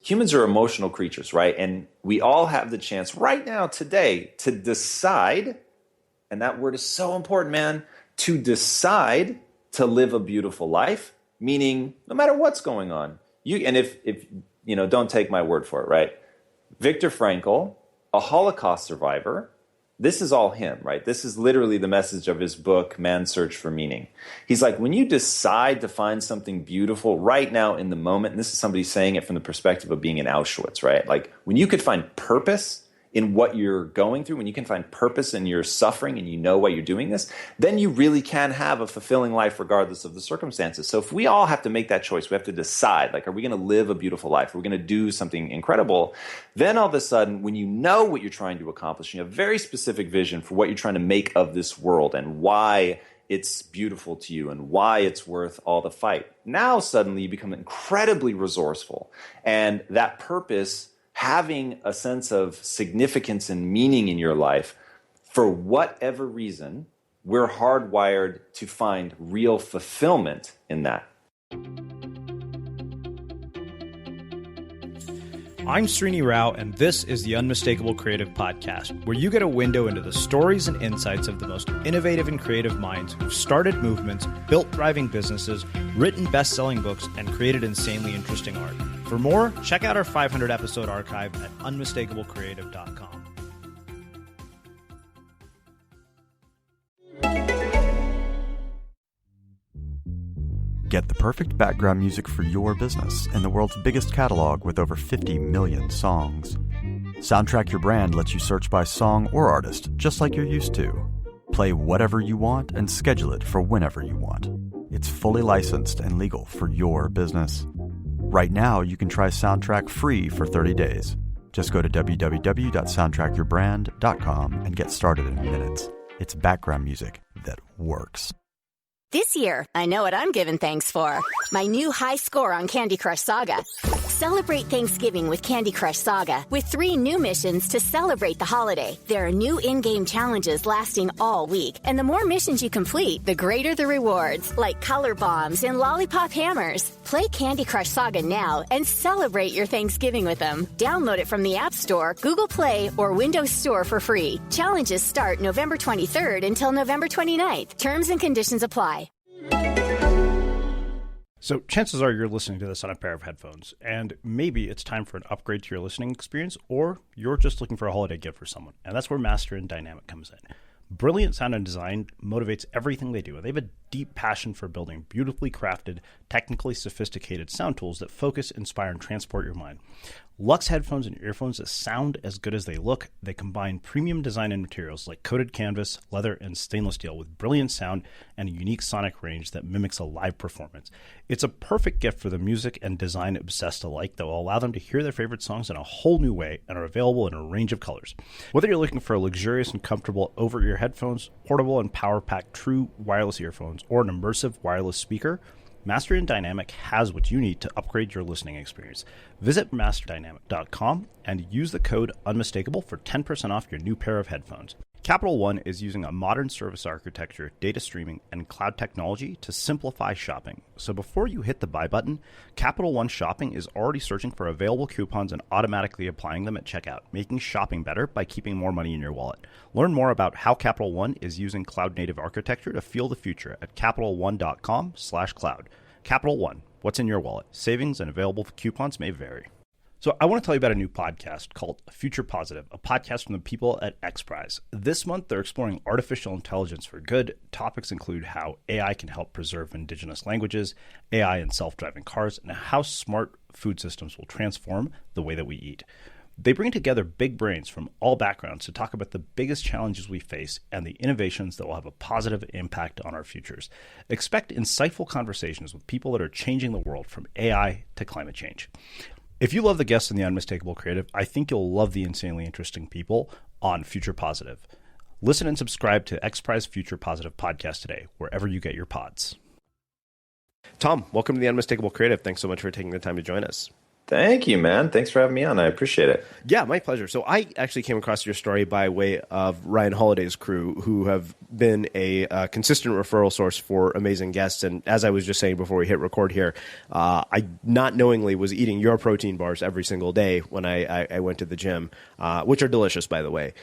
Humans are emotional creatures, right? And we all have the chance right now, today, to decide, and that word is so important, man, to decide to live a beautiful life, meaning no matter what's going on. If you know, don't take my word for it, right? Viktor Frankl, a Holocaust survivor, this is all him, right? This is literally the message of his book, Man's Search for Meaning. He's like, when you decide to find something beautiful right now in the moment, and this is somebody saying it from the perspective of being in Auschwitz, right? Like when you could find purpose in what you're going through, when you can find purpose in your suffering and you know why you're doing this, then you really can have a fulfilling life regardless of the circumstances. So if we all have to make that choice, we have to decide, like, are we going to live a beautiful life? Are we going to do something incredible? Then all of a sudden, when you know what you're trying to accomplish, you have a very specific vision for what you're trying to make of this world and why it's beautiful to you and why it's worth all the fight. Now suddenly you become incredibly resourceful. And that purpose, having a sense of significance and meaning in your life, for whatever reason, we're hardwired to find real fulfillment in that. I'm Srini Rao, and this is the Unmistakable Creative Podcast, where you get a window into the stories and insights of the most innovative and creative minds who've started movements, built thriving businesses, written best-selling books, and created insanely interesting art. For more, check out our 500-episode archive at unmistakablecreative.com. Get the perfect background music for your business in the world's biggest catalog with over 50 million songs. Soundtrack Your Brand lets you search by song or artist, just like you're used to. Play whatever you want and schedule it for whenever you want. It's fully licensed and legal for your business. Right now, you can try Soundtrack free for 30 days. Just go to www.soundtrackyourbrand.com and get started in minutes. It's background music that works. This year, I know what I'm giving thanks for. My new high score on Candy Crush Saga. Celebrate Thanksgiving with Candy Crush Saga with 3 new missions to celebrate the holiday. There are new in-game challenges lasting all week, and the more missions you complete, the greater the rewards, like color bombs and lollipop hammers. Play Candy Crush Saga now and celebrate your Thanksgiving with them. Download it from the App Store, Google Play, or Windows Store for free. Challenges start November 23rd until November 29th. Terms and conditions apply. So chances are you're listening to this on a pair of headphones, and maybe it's time for an upgrade to your listening experience, or you're just looking for a holiday gift for someone, and that's where Master and Dynamic comes in. Brilliant sound and design motivates everything they do, and they have a deep passion for building beautifully crafted, technically sophisticated sound tools that focus, inspire, and transport your mind. Luxe headphones and earphones that sound as good as they look. They combine premium design and materials like coated canvas, leather, and stainless steel with brilliant sound and a unique sonic range that mimics a live performance. It's a perfect gift for the music and design obsessed alike that will allow them to hear their favorite songs in a whole new way and are available in a range of colors. Whether you're looking for luxurious and comfortable over-ear headphones, portable and power-packed true wireless earphones, or an immersive wireless speaker, Master and Dynamic has what you need to upgrade your listening experience. Visit masterdynamic.com and use the code UNMISTAKABLE for 10% off your new pair of headphones. Capital One is using a modern service architecture, data streaming, and cloud technology to simplify shopping. So before you hit the buy button, Capital One Shopping is already searching for available coupons and automatically applying them at checkout, making shopping better by keeping more money in your wallet. Learn more about how Capital One is using cloud-native architecture to fuel the future at CapitalOne.com/cloud. Capital One, what's in your wallet? Savings and available coupons may vary. So I want to tell you about a new podcast called Future Positive, a podcast from the people at XPRIZE. This month, they're exploring artificial intelligence for good. Topics include how AI can help preserve indigenous languages, AI and self-driving cars, and how smart food systems will transform the way that we eat. They bring together big brains from all backgrounds to talk about the biggest challenges we face and the innovations that will have a positive impact on our futures. Expect insightful conversations with people that are changing the world from AI to climate change. If you love the guests in the Unmistakable Creative, I think you'll love the insanely interesting people on Future Positive. Listen and subscribe to XPRIZE Future Positive podcast today, wherever you get your pods. Tom, welcome to the Unmistakable Creative. Thanks so much for taking the time to join us. Thank you, man. Thanks for having me on. I appreciate it. Yeah, my pleasure. So I actually came across your story by way of Ryan Holiday's crew, who have been a consistent referral source for amazing guests. And as I was just saying before we hit record here, I not knowingly was eating your protein bars every single day when I went to the gym, which are delicious, by the way.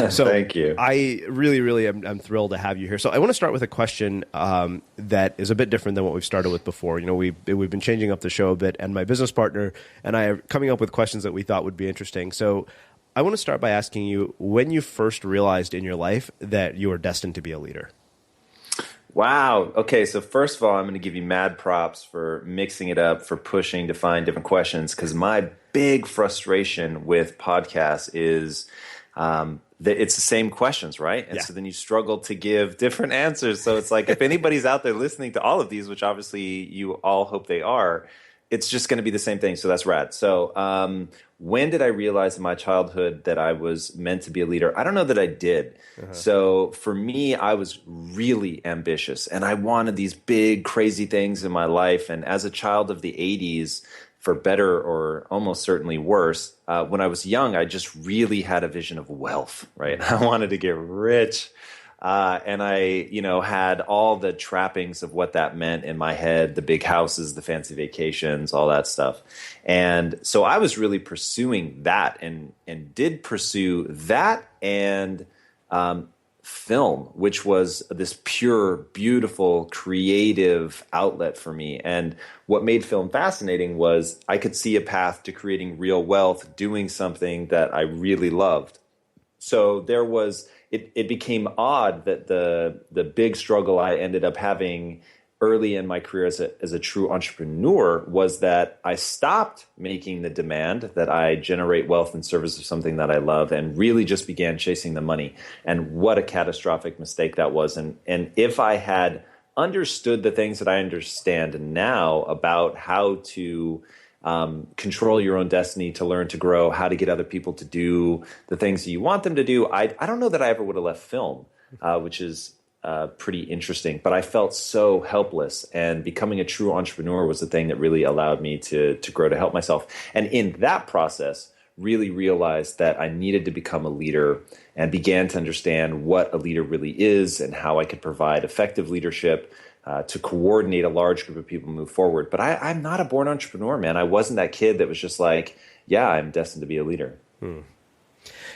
So Thank you. I really am thrilled to have you here. So I want to start with a question that is a bit different than what we've started with before. You know, we've been changing up the show a bit, and my business partner and I are coming up with questions that we thought would be interesting. So I want to start by asking you when you first realized in your life that you were destined to be a leader. Wow. Okay. So first of all, I'm going to give you mad props for mixing it up, for pushing to find different questions, because my big frustration with podcasts is that it's the same questions, right? And so then you struggle to give different answers. So it's like if anybody's out there listening to all of these, which obviously you all hope they are, it's just going to be the same thing. So that's rad. So when did I realize in my childhood that I was meant to be a leader? I don't know that I did. So for me, I was really ambitious and I wanted these big, crazy things in my life. And as a child of the 80s, for better or almost certainly worse, when I was young, I just really had a vision of wealth, right? I wanted to get rich. And I, had all the trappings of what that meant in my head, the big houses, the fancy vacations, all that stuff. And so I was really pursuing that and did pursue that and film, which was this pure, beautiful, creative outlet for me. And what made film fascinating was I could see a path to creating real wealth, doing something that I really loved. So there was, it became odd that the big struggle I ended up having early in my career as a true entrepreneur was that I stopped making the demand that I generate wealth in service of something that I love and really just began chasing the money. And what a catastrophic mistake that was. And if I had understood the things that I understand now about how to control your own destiny, to learn to grow, how to get other people to do the things that you want them to do, I don't know that I ever would have left film, which is pretty interesting. But I felt so helpless, and becoming a true entrepreneur was the thing that really allowed me to grow, to help myself. And in that process, really realized that I needed to become a leader and began to understand what a leader really is and how I could provide effective leadership to coordinate a large group of people move forward. But I'm not a born entrepreneur, man. I wasn't that kid that was just like, yeah, I'm destined to be a leader.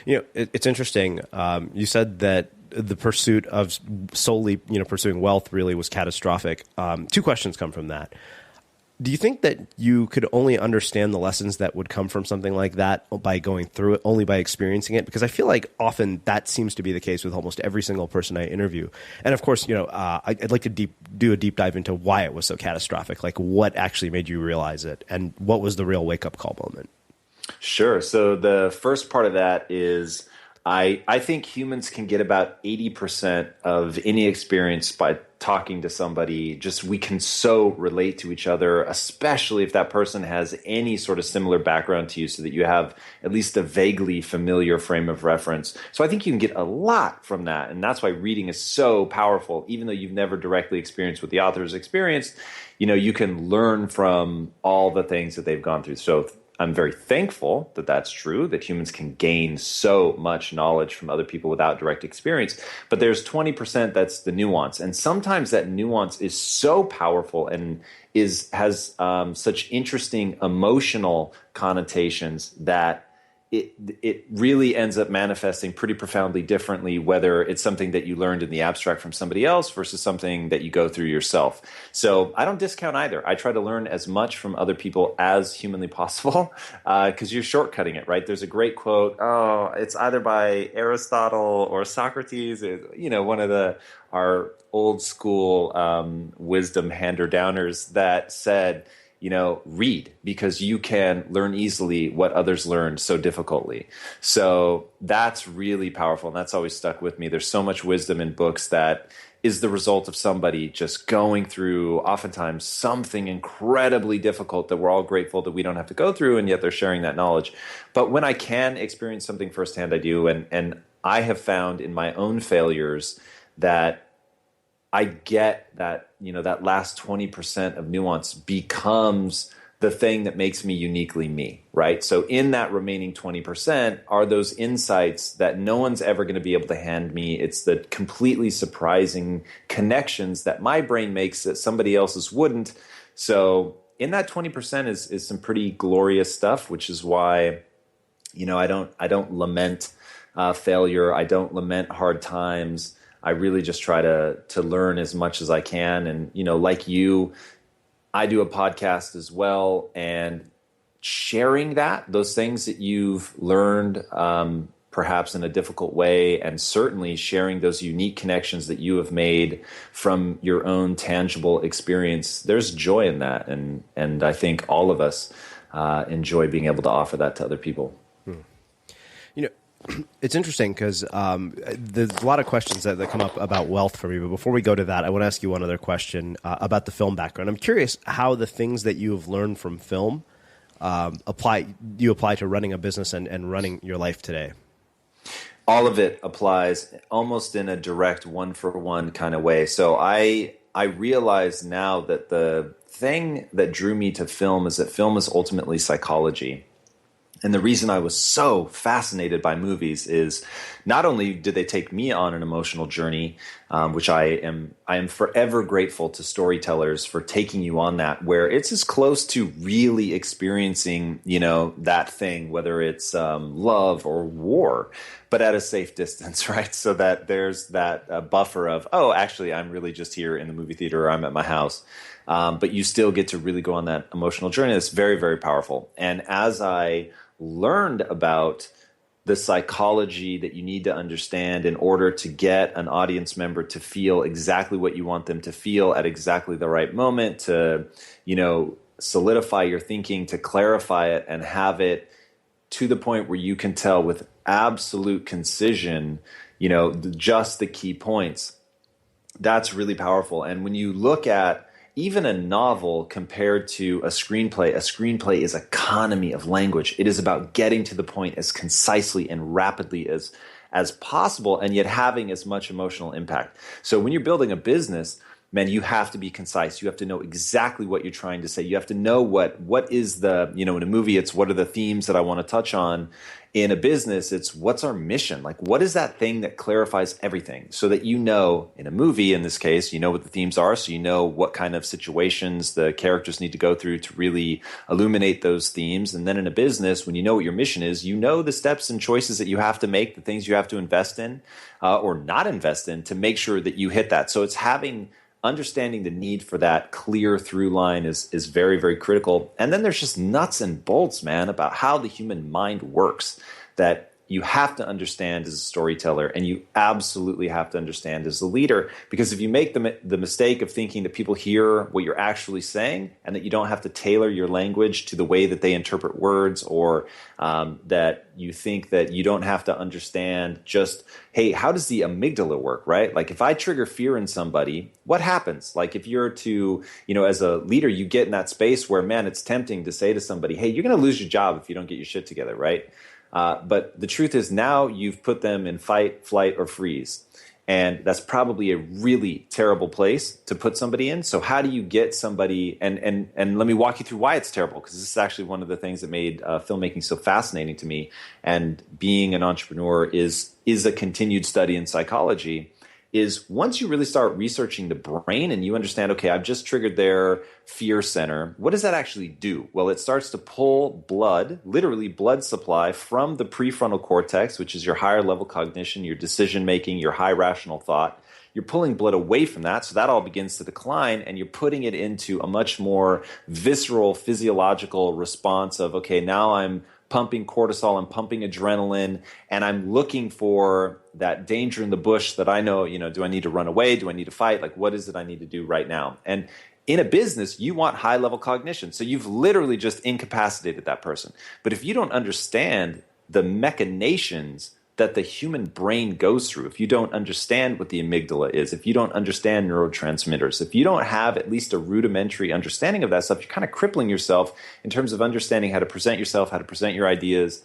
It's interesting. You said that the pursuit of solely, pursuing wealth really was catastrophic. Two questions come from that. Do you think that you could only understand the lessons that would come from something like that by going through it, only by experiencing it? Because I feel like often that seems to be the case with almost every single person I interview. And of course, I'd like to do a deep dive into why it was so catastrophic, like what actually made you realize it and what was the real wake-up call moment? Sure. So the first part of that is I think humans can get about 80% of any experience by talking to somebody. Just we can so relate to each other, especially if that person has any sort of similar background to you, so that you have at least a vaguely familiar frame of reference. So I think you can get a lot from that. And that's why reading is so powerful. Even though you've never directly experienced what the author has experienced, you can learn from all the things that they've gone through. So I'm very thankful that that's true, that humans can gain so much knowledge from other people without direct experience. But there's 20% that's the nuance. And sometimes that nuance is so powerful and has such interesting emotional connotations that it really ends up manifesting pretty profoundly differently, whether it's something that you learned in the abstract from somebody else versus something that you go through yourself. So I don't discount either. I try to learn as much from other people as humanly possible, because you're shortcutting it, right? There's a great quote. Oh, it's either by Aristotle or Socrates, one of our old school wisdom hander-downers that said, read, because you can learn easily what others learned so difficultly. So that's really powerful. And that's always stuck with me. There's so much wisdom in books that is the result of somebody just going through oftentimes something incredibly difficult that we're all grateful that we don't have to go through. And yet they're sharing that knowledge. But when I can experience something firsthand, I do. And I have found in my own failures that I get that, that last 20% of nuance becomes the thing that makes me uniquely me, right? So in that remaining 20% are those insights that no one's ever going to be able to hand me. It's the completely surprising connections that my brain makes that somebody else's wouldn't. So in that 20% is some pretty glorious stuff, which is why, I don't lament failure. I don't lament hard times. I really just try to learn as much as I can. And, like you, I do a podcast as well, and sharing those things that you've learned, perhaps in a difficult way, and certainly sharing those unique connections that you have made from your own tangible experience. There's joy in that. And I think all of us enjoy being able to offer that to other people. It's interesting because there's a lot of questions that come up about wealth for me. But before we go to that, I want to ask you one other question about the film background. I'm curious how the things that you have learned from film apply to running a business and running your life today. All of it applies almost in a direct one-for-one kind of way. So I realize now that the thing that drew me to film is that film is ultimately psychology. And the reason I was so fascinated by movies is not only did they take me on an emotional journey, which I am forever grateful to storytellers for taking you on that, where it's as close to really experiencing, that thing, whether it's love or war, but at a safe distance, right? So that there's that buffer of, oh, actually, I'm really just here in the movie theater or I'm at my house. But you still get to really go on that emotional journey. That's very, very powerful. And as I learned about the psychology that you need to understand in order to get an audience member to feel exactly what you want them to feel at exactly the right moment, to, solidify your thinking, to clarify it and have it to the point where you can tell with absolute concision, just the key points. That's really powerful. And when you look at even a novel compared to a screenplay is economy of language. It is about getting to the point as concisely and rapidly as possible, and yet having as much emotional impact. So when you're building a business, man, you have to be concise. You have to know exactly what you're trying to say. You have to know what is the, in a movie, it's what are the themes that I want to touch on. In a business, it's what's our mission? Like, what is that thing that clarifies everything so that in a movie, in this case, what the themes are, so you know what kind of situations the characters need to go through to really illuminate those themes. And then in a business, when you know what your mission is, the steps and choices that you have to make, the things you have to invest in or not invest in to make sure that you hit that. So it's understanding the need for that clear through line is very, very critical. And then there's just nuts and bolts, man, about how the human mind works that you have to understand as a storyteller, and you absolutely have to understand as a leader. Because if you make the mistake of thinking that people hear what you're actually saying and that you don't have to tailor your language to the way that they interpret words, or that you think that you don't have to understand just, hey, how does the amygdala work, right? Like if I trigger fear in somebody, what happens? Like if you're to, as a leader, you get in that space where, man, it's tempting to say to somebody, hey, you're going to lose your job if you don't get your shit together, right? But the truth is now you've put them in fight, flight, or freeze. And that's probably a really terrible place to put somebody in. So how do you get somebody, and let me walk you through why it's terrible, because this is actually one of the things that made filmmaking so fascinating to me. And being an entrepreneur is a continued study in psychology, is once you really start researching the brain and you understand, okay, I've just triggered their fear center. What does that actually do? Well, it starts to pull blood, literally blood supply, from the prefrontal cortex, which is your higher level cognition, your decision making, your high rational thought. You're pulling blood away from that, so that all begins to decline, and you're putting it into a much more visceral, physiological response of, okay, now I'm pumping cortisol, I'm pumping adrenaline, and I'm looking for that danger in the bush that I know, do I need to run away? Do I need to fight? Like, what is it I need to do right now? And in a business, you want high level cognition. So you've literally just incapacitated that person. But if you don't understand the machinations that the human brain goes through, if you don't understand what the amygdala is, if you don't understand neurotransmitters, if you don't have at least a rudimentary understanding of that stuff, you're kind of crippling yourself in terms of understanding how to present yourself, how to present your ideas,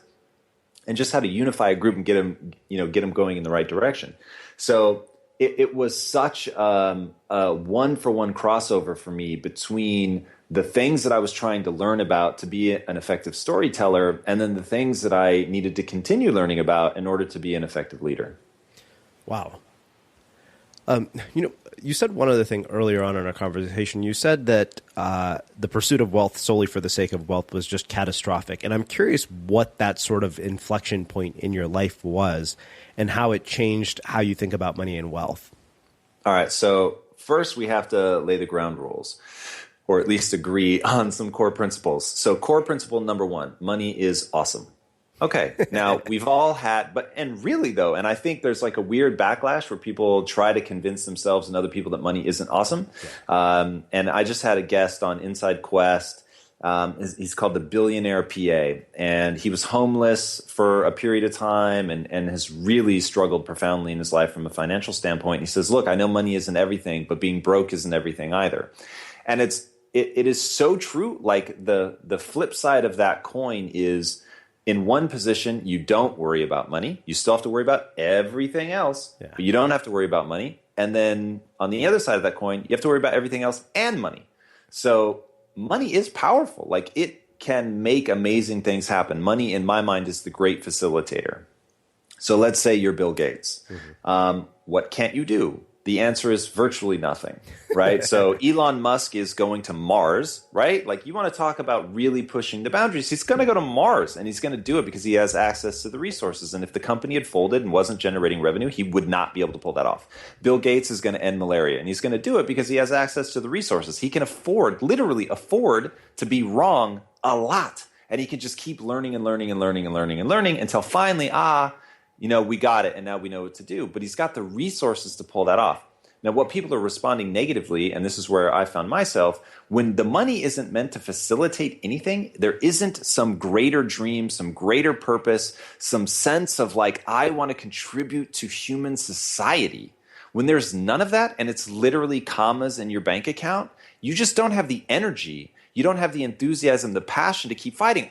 and just how to unify a group and get them going in the right direction. So it was such a one-for-one crossover for me between the things that I was trying to learn about to be an effective storyteller, and then the things that I needed to continue learning about in order to be an effective leader. Wow. You said one other thing earlier on in our conversation. You said that the pursuit of wealth solely for the sake of wealth was just catastrophic. And I'm curious what that sort of inflection point in your life was and how it changed how you think about money and wealth. All right. So first, we have to lay the ground rules, or at least agree on some core principles. So core principle number one, money is awesome. Okay, now we've all had, and really though, and I think there's like a weird backlash where people try to convince themselves and other people that money isn't awesome. Yeah. And I just had a guest on Inside Quest. He's called the Billionaire PA, and he was homeless for a period of time and has really struggled profoundly in his life from a financial standpoint. He says, look, I know money isn't everything, but being broke isn't everything either. And it is so true. Like the flip side of that coin is, in one position, you don't worry about money. You still have to worry about everything else, but you don't have to worry about money. And then on the other side of that coin, you have to worry about everything else and money. So money is powerful. Like, it can make amazing things happen. Money, in my mind, is the great facilitator. So let's say you're Bill Gates. Mm-hmm. What can't you do? The answer is virtually nothing, right? So Elon Musk is going to Mars, right? Like, you want to talk about really pushing the boundaries. He's going to go to Mars, and he's going to do it because he has access to the resources. And if the company had folded and wasn't generating revenue, he would not be able to pull that off. Bill Gates is going to end malaria, and he's going to do it because he has access to the resources. He can literally afford to be wrong a lot. And he can just keep learning and learning and learning and learning and learning until finally, we got it, and now we know what to do. But he's got the resources to pull that off. Now, what people are responding negatively, and this is where I found myself, when the money isn't meant to facilitate anything, there isn't some greater dream, some greater purpose, some sense of like, I want to contribute to human society. When there's none of that, and it's literally commas in your bank account, you just don't have the energy. You don't have the enthusiasm, the passion to keep fighting.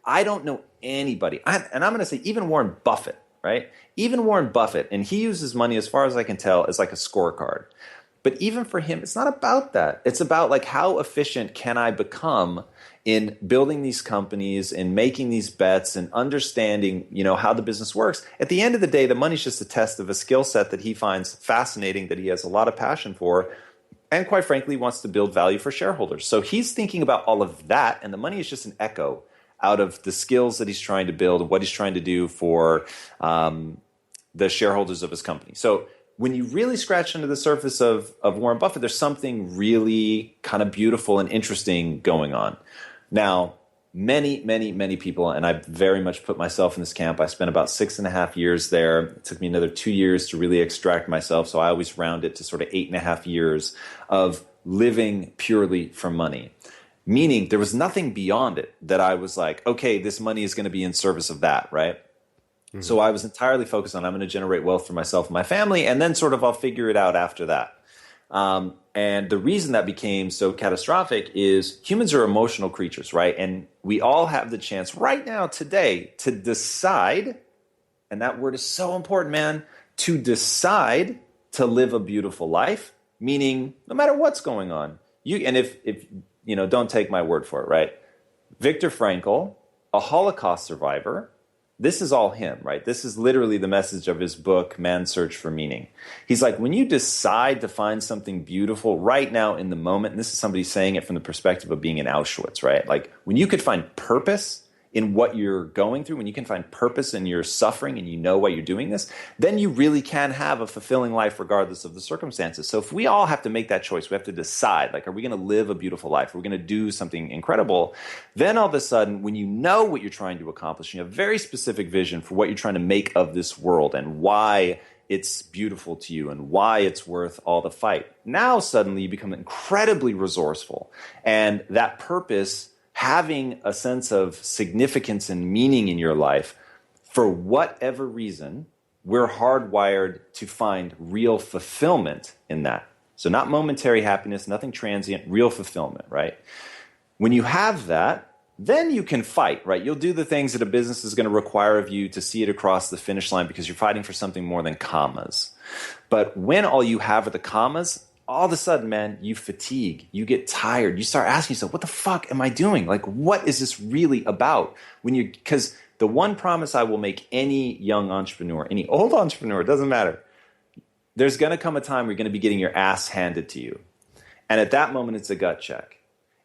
I don't know anybody, and I'm going to say even Warren Buffett, right? Even Warren Buffett, and he uses money, as far as I can tell, as like a scorecard. But even for him, it's not about that. It's about like, how efficient can I become in building these companies and making these bets and understanding, how the business works. At the end of the day, the money's just a test of a skill set that he finds fascinating, that he has a lot of passion for, and quite frankly, wants to build value for shareholders. So he's thinking about all of that, and the money is just an echo out of the skills that he's trying to build and what he's trying to do for the shareholders of his company. So when you really scratch under the surface of Warren Buffett, there's something really kind of beautiful and interesting going on. Now, many, many, many people, and I very much put myself in this camp. I spent about 6.5 years there. It took me another 2 years to really extract myself. So I always round it to sort of 8.5 years of living purely for money. Meaning there was nothing beyond it that I was like, okay, this money is going to be in service of that, right? Mm-hmm. So I was entirely focused on, I'm going to generate wealth for myself and my family, and then sort of I'll figure it out after that. And the reason that became so catastrophic is humans are emotional creatures, right? And we all have the chance right now, today, to decide, and that word is so important, man, to decide to live a beautiful life, meaning no matter what's going on. If don't take my word for it, right? Viktor Frankl, a Holocaust survivor, this is all him, right? This is literally the message of his book, Man's Search for Meaning. He's like, when you decide to find something beautiful right now in the moment, and this is somebody saying it from the perspective of being in Auschwitz, right? Like, when you could find purpose in what you're going through, when you can find purpose in your suffering and you know why you're doing this, then you really can have a fulfilling life regardless of the circumstances. So if we all have to make that choice, we have to decide, like, are we going to live a beautiful life? Are we going to do something incredible? Then all of a sudden, when you know what you're trying to accomplish, you have a very specific vision for what you're trying to make of this world and why it's beautiful to you and why it's worth all the fight. Now suddenly you become incredibly resourceful, and that purpose, having a sense of significance and meaning in your life, for whatever reason, we're hardwired to find real fulfillment in that. So not momentary happiness, nothing transient, real fulfillment, right? When you have that, then you can fight, right? You'll do the things that a business is going to require of you to see it across the finish line because you're fighting for something more than commas. But when all you have are the commas, all of a sudden, man, you fatigue, you get tired, you start asking yourself, what the fuck am I doing? Like, what is this really about? Because the one promise I will make any young entrepreneur, any old entrepreneur, it doesn't matter. There's going to come a time where you're going to be getting your ass handed to you. And at that moment, it's a gut check.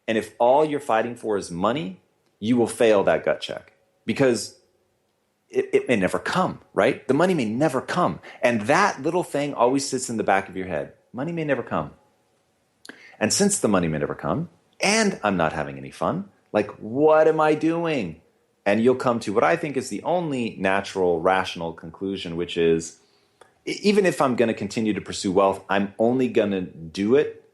And if all you're fighting for is money, you will fail that gut check because it may never come, right? The money may never come. And that little thing always sits in the back of your head. Money may never come. And since the money may never come, and I'm not having any fun, like, what am I doing? And you'll come to what I think is the only natural, rational conclusion, which is, even if I'm going to continue to pursue wealth, I'm only going to do it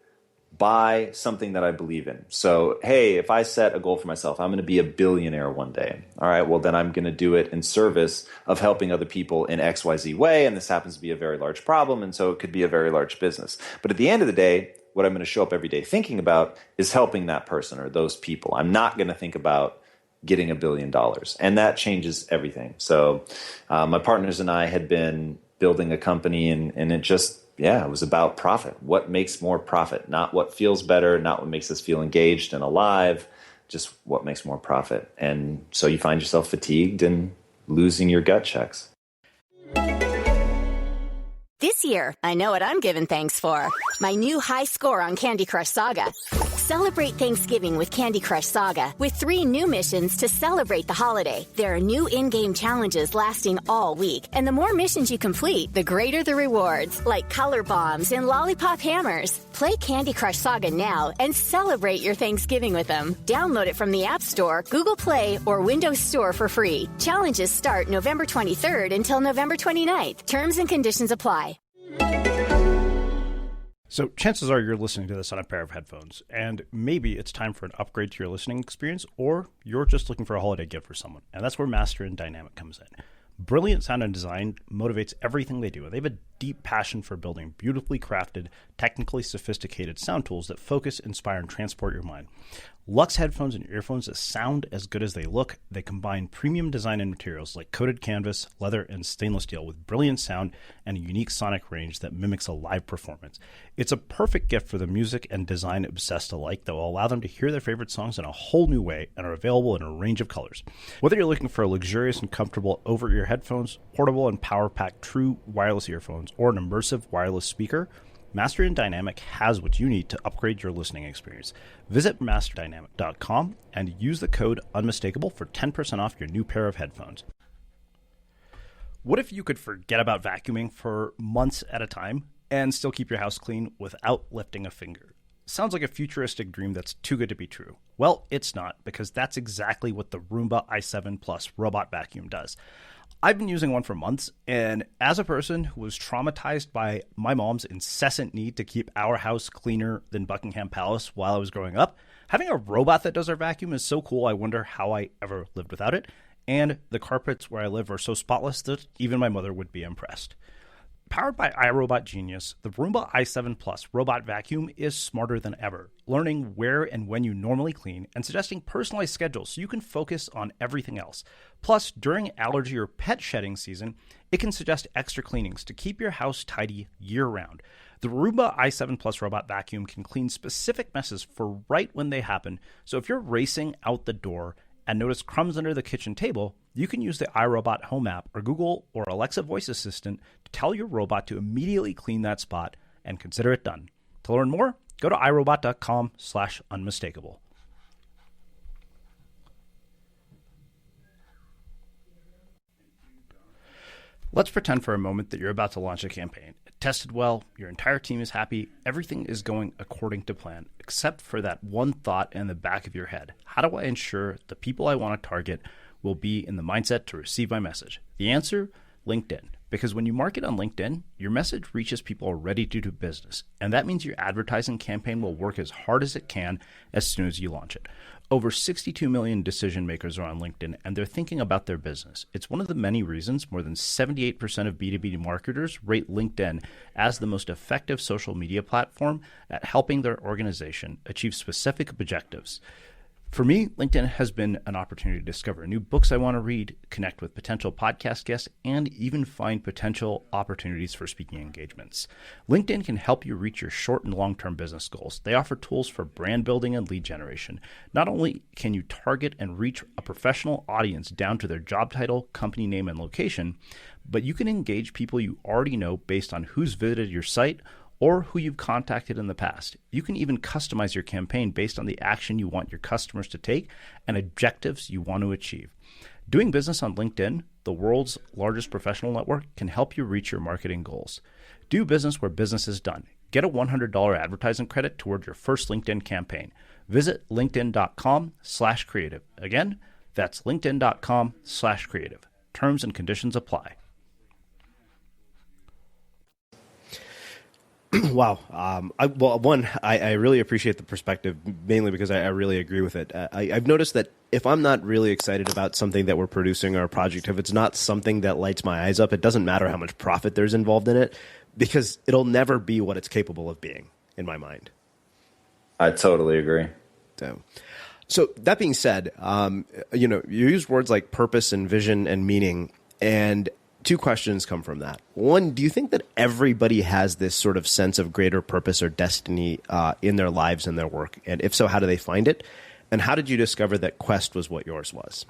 by something that I believe in. So, hey, if I set a goal for myself, I'm going to be a billionaire one day. All right, well, then I'm going to do it in service of helping other people in XYZ way. And this happens to be a very large problem. And so it could be a very large business. But at the end of the day, what I'm going to show up every day thinking about is helping that person or those people. I'm not going to think about getting $1 billion. And that changes everything. So my partners and I had been building a company and it just, it was about profit. What makes more profit? Not what feels better, not what makes us feel engaged and alive, just what makes more profit. And so you find yourself fatigued and losing your gut checks. This year, I know what I'm giving thanks for. My new high score on Candy Crush Saga. Celebrate Thanksgiving with Candy Crush Saga with 3 new missions to celebrate the holiday. There are new in-game challenges lasting all week, and the more missions you complete, the greater the rewards, like color bombs and lollipop hammers. Play Candy Crush Saga now and celebrate your Thanksgiving with them. Download it from the App Store, Google Play, or Windows Store for free. Challenges start November 23rd until November 29th. Terms and conditions apply. So chances are you're listening to this on a pair of headphones, and maybe it's time for an upgrade to your listening experience, or you're just looking for a holiday gift for someone. And that's where Master and Dynamic comes in. Brilliant sound and design motivates everything they do. They have a deep passion for building beautifully crafted, technically sophisticated sound tools that focus, inspire, and transport your mind. Luxe headphones and earphones that sound as good as they look. They combine premium design and materials like coated canvas, leather, and stainless steel with brilliant sound and a unique sonic range that mimics a live performance. It's a perfect gift for the music and design obsessed alike that will allow them to hear their favorite songs in a whole new way and are available in a range of colors. Whether you're looking for luxurious and comfortable over-ear headphones, portable and power-packed true wireless earphones, or an immersive wireless speaker, Master and Dynamic has what you need to upgrade your listening experience. Visit masterdynamic.com and use the code UNMISTAKABLE for 10% off your new pair of headphones. What if you could forget about vacuuming for months at a time and still keep your house clean without lifting a finger? Sounds like a futuristic dream that's too good to be true. Well, it's not, because that's exactly what the Roomba i7 Plus robot vacuum does. I've been using one for months, and as a person who was traumatized by my mom's incessant need to keep our house cleaner than Buckingham Palace while I was growing up, having a robot that does our vacuum is so cool. I wonder how I ever lived without it. And the carpets where I live are so spotless that even my mother would be impressed. Powered by iRobot Genius, the Roomba i7 Plus robot vacuum is smarter than ever, learning where and when you normally clean and suggesting personalized schedules so you can focus on everything else. Plus, during allergy or pet shedding season, it can suggest extra cleanings to keep your house tidy year-round. The Roomba i7 Plus robot vacuum can clean specific messes for right when they happen, so if you're racing out the door and notice crumbs under the kitchen table, you can use the iRobot Home app or Google or Alexa voice assistant to tell your robot to immediately clean that spot and consider it done. To learn more, go to irobot.com/unmistakable. Let's pretend for a moment that you're about to launch a campaign. It tested well, your entire team is happy, everything is going according to plan, except for that one thought in the back of your head. How do I ensure the people I want to target will be in the mindset to receive my message? The answer? LinkedIn. Because when you market on LinkedIn, your message reaches people ready to do business. And that means your advertising campaign will work as hard as it can as soon as you launch it. Over 62 million decision makers are on LinkedIn, and they're thinking about their business. It's one of the many reasons more than 78% of B2B marketers rate LinkedIn as the most effective social media platform at helping their organization achieve specific objectives. For me, LinkedIn has been an opportunity to discover new books I want to read, connect with potential podcast guests, and even find potential opportunities for speaking engagements. LinkedIn can help you reach your short and long-term business goals. They offer tools for brand building and lead generation. Not only can you target and reach a professional audience down to their job title, company name, and location, but you can engage people you already know based on who's visited your site or who you've contacted in the past. You can even customize your campaign based on the action you want your customers to take and objectives you want to achieve. Doing business on LinkedIn, the world's largest professional network, can help you reach your marketing goals. Do business where business is done. Get a $100 advertising credit toward your first LinkedIn campaign. Visit linkedin.com/creative. Again, that's linkedin.com/creative. Terms and conditions apply. Wow. I really appreciate the perspective, mainly because I really agree with it. I've noticed that if I'm not really excited about something that we're producing or a project, if it's not something that lights my eyes up, it doesn't matter how much profit there's involved in it, because it'll never be what it's capable of being in my mind. I totally agree. So that being said, you use words like purpose and vision and meaning, and two questions come from that. One, do you think that everybody has this sort of sense of greater purpose or destiny in their lives and their work? And if so, how do they find it? And how did you discover that Quest was what yours was?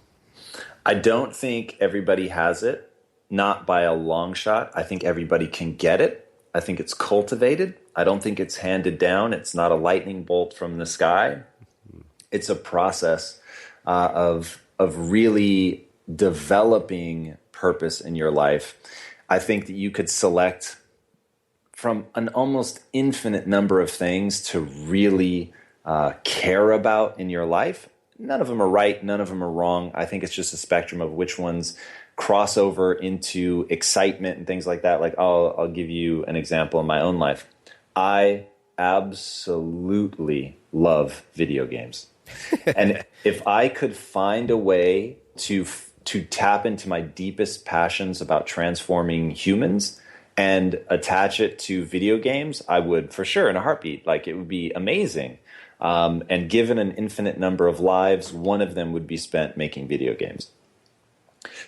I don't think everybody has it, not by a long shot. I think everybody can get it. I think it's cultivated. I don't think it's handed down. It's not a lightning bolt from the sky. It's a process of really developing purpose in your life. I think that you could select from an almost infinite number of things to really care about in your life. None of them are right. None of them are wrong. I think it's just a spectrum of which ones cross over into excitement and things like that. Like, I'll give you an example in my own life. I absolutely love video games. And if I could find a way to tap into my deepest passions about transforming humans and attach it to video games, I would, for sure, in a heartbeat. Like, it would be amazing. And given an infinite number of lives, one of them would be spent making video games.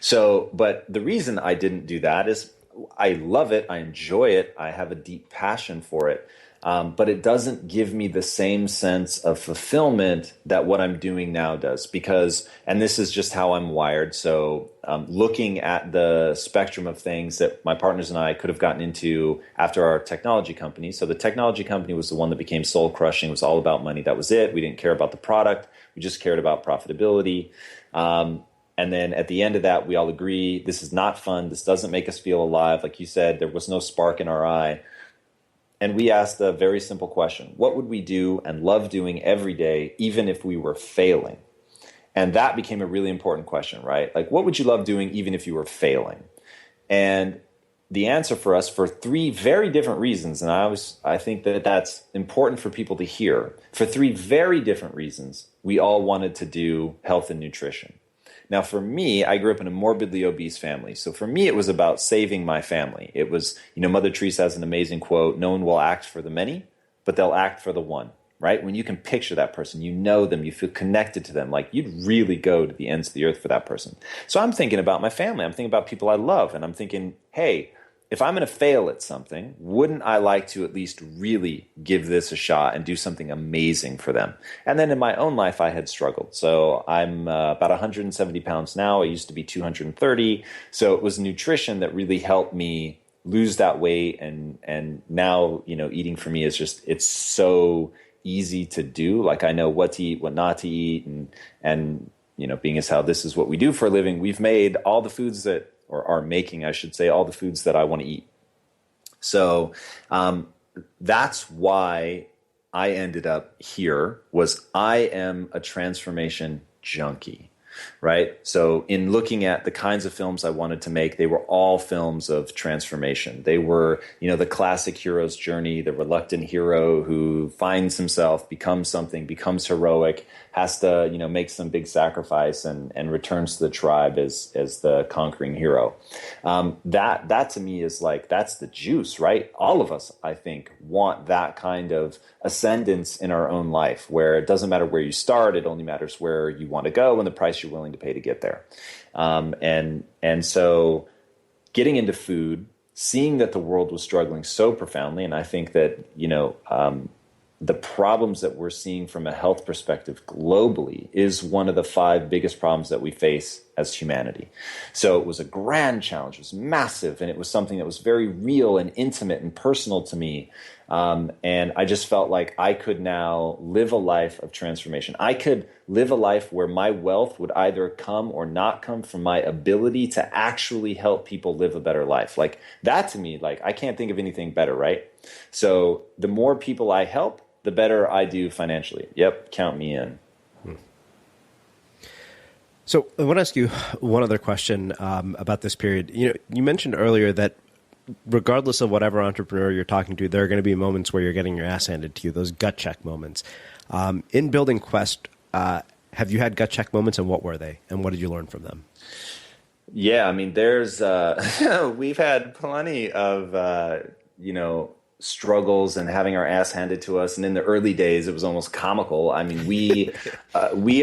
So, but the reason I didn't do that is I love it. I enjoy it. I have a deep passion for it. But it doesn't give me the same sense of fulfillment that what I'm doing now does, because, and this is just how I'm wired. So looking at the spectrum of things that my partners and I could have gotten into after our technology company. So the technology company was the one that became soul crushing. It was all about money. That was it. We didn't care about the product. We just cared about profitability. And then at the end of that, we all agree, this is not fun. This doesn't make us feel alive. Like you said, there was no spark in our eye. And we asked a very simple question. What would we do and love doing every day, even if we were failing? And that became a really important question, right? Like, what would you love doing even if you were failing? And the answer for us, for three very different reasons, and I think that that's important for people to hear. For three very different reasons, we all wanted to do health and nutrition. Now, for me, I grew up in a morbidly obese family. So for me, it was about saving my family. It was, Mother Teresa has an amazing quote, no one will act for the many, but they'll act for the one, right? When you can picture that person, you know them, you feel connected to them, like you'd really go to the ends of the earth for that person. So I'm thinking about my family. I'm thinking about people I love. And I'm thinking, hey, if I'm going to fail at something, wouldn't I like to at least really give this a shot and do something amazing for them? And then in my own life, I had struggled. So I'm about 170 pounds now. I used to be 230. So it was nutrition that really helped me lose that weight. And now, eating for me is just, it's so easy to do. Like, I know what to eat, what not to eat. And being as how this is what we do for a living, we've made all the foods that, or are making, I should say, all the foods that I want to eat. So that's why I ended up here, was I am a transformation junkie, right? So in looking at the kinds of films I wanted to make, they were all films of transformation. They were, the classic hero's journey, the reluctant hero who finds himself, becomes something, becomes heroic, has to, make some big sacrifice and returns to the tribe as the conquering hero. That to me is like, that's the juice, right? All of us, I think, want that kind of ascendance in our own life, where it doesn't matter where you start, it only matters where you want to go and the price you're willing to pay to get there. And so getting into food, seeing that the world was struggling so profoundly, and I think that, the problems that we're seeing from a health perspective globally is one of the 5 biggest problems that we face as humanity. So it was a grand challenge. It was massive, and it was something that was very real and intimate and personal to me. And I just felt like I could now live a life of transformation. I could live a life where my wealth would either come or not come from my ability to actually help people live a better life. Like that to me, like I can't think of anything better, right? So the more people I help, the better I do financially. Yep, count me in. So I want to ask you one other question about this period. You mentioned earlier that regardless of whatever entrepreneur you're talking to, there are going to be moments where you're getting your ass handed to you, those gut check moments. In building Quest, have you had gut check moments, and what were they? And what did you learn from them? Yeah, I mean, there's we've had plenty of struggles and having our ass handed to us. And in the early days, it was almost comical. I mean, we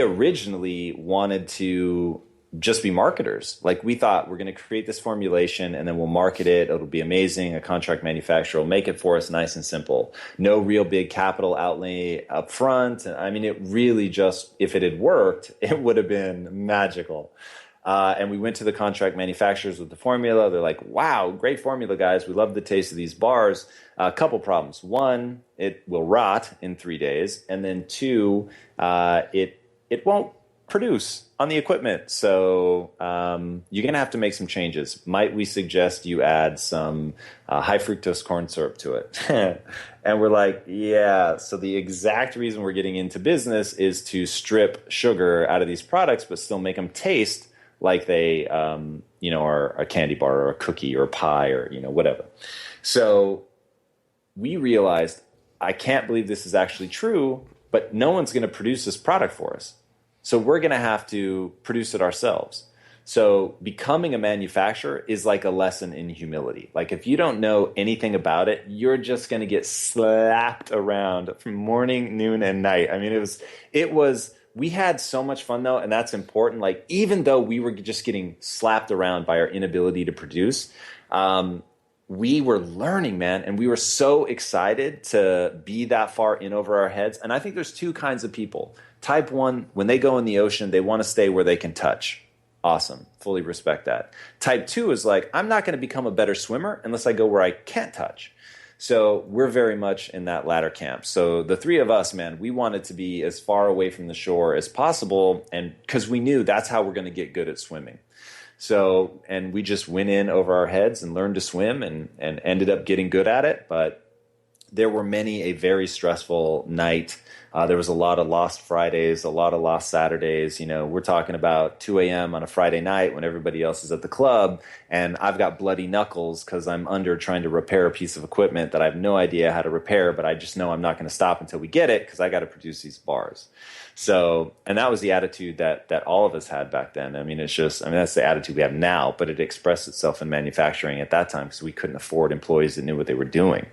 originally wanted to just be marketers. Like we thought we're going to create this formulation and then we'll market it. It'll be amazing. A contract manufacturer will make it for us, nice and simple. No real big capital outlay up front. I mean, it really just, if it had worked, it would have been magical. And we went to the contract manufacturers with the formula. They're like, wow, great formula, guys. We love the taste of these bars. A couple problems. one, it will rot in 3 days. And then 2, it won't produce on the equipment. So you're going to have to make some changes. Might we suggest you add some high fructose corn syrup to it? And we're like, yeah. So the exact reason we're getting into business is to strip sugar out of these products, but still make them taste like they, are a candy bar or a cookie or a pie or, whatever. So we realized, I can't believe this is actually true, but no one's going to produce this product for us. So we're going to have to produce it ourselves. So becoming a manufacturer is like a lesson in humility. Like if you don't know anything about it, you're just going to get slapped around from morning, noon, and night. I mean, it was, we had so much fun though, and that's important. Like even though we were just getting slapped around by our inability to produce, we were learning, man, and we were so excited to be that far in over our heads. And I think there's 2 kinds of people. Type 1, when they go in the ocean, they want to stay where they can touch. Awesome. Fully respect that. Type 2 is like, I'm not going to become a better swimmer unless I go where I can't touch. So we're very much in that latter camp. So the 3 of us, man, we wanted to be as far away from the shore as possible, and because we knew that's how we're going to get good at swimming. So, and we just went in over our heads and learned to swim and ended up getting good at it. But there were many a very stressful night. There was a lot of lost Fridays, a lot of lost Saturdays. We're talking about 2 a.m. on a Friday night when everybody else is at the club, and I've got bloody knuckles because I'm under trying to repair a piece of equipment that I have no idea how to repair, but I just know I'm not going to stop until we get it because I got to produce these bars. So, and that was the attitude that all of us had back then. I mean, that's the attitude we have now, but it expressed itself in manufacturing at that time because we couldn't afford employees that knew what they were doing.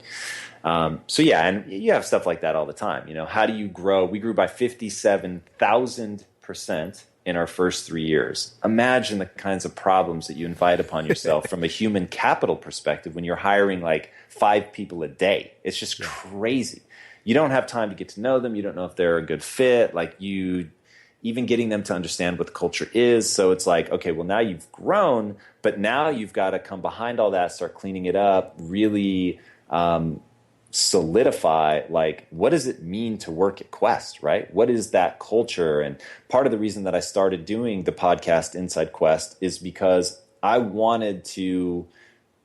So yeah, and you have stuff like that all the time. How do you grow? We grew by 57,000% in our first 3 years. Imagine the kinds of problems that you invite upon yourself from a human capital perspective when you're hiring like 5 people a day. It's just crazy. You don't have time to get to know them. You don't know if they're a good fit. Like even getting them to understand what the culture is. So it's like, okay, well now you've grown, but now you've got to come behind all that, start cleaning it up, really, solidify like what does it mean to work at Quest, right? What is that culture? And part of the reason that I started doing the podcast Inside Quest is because I wanted to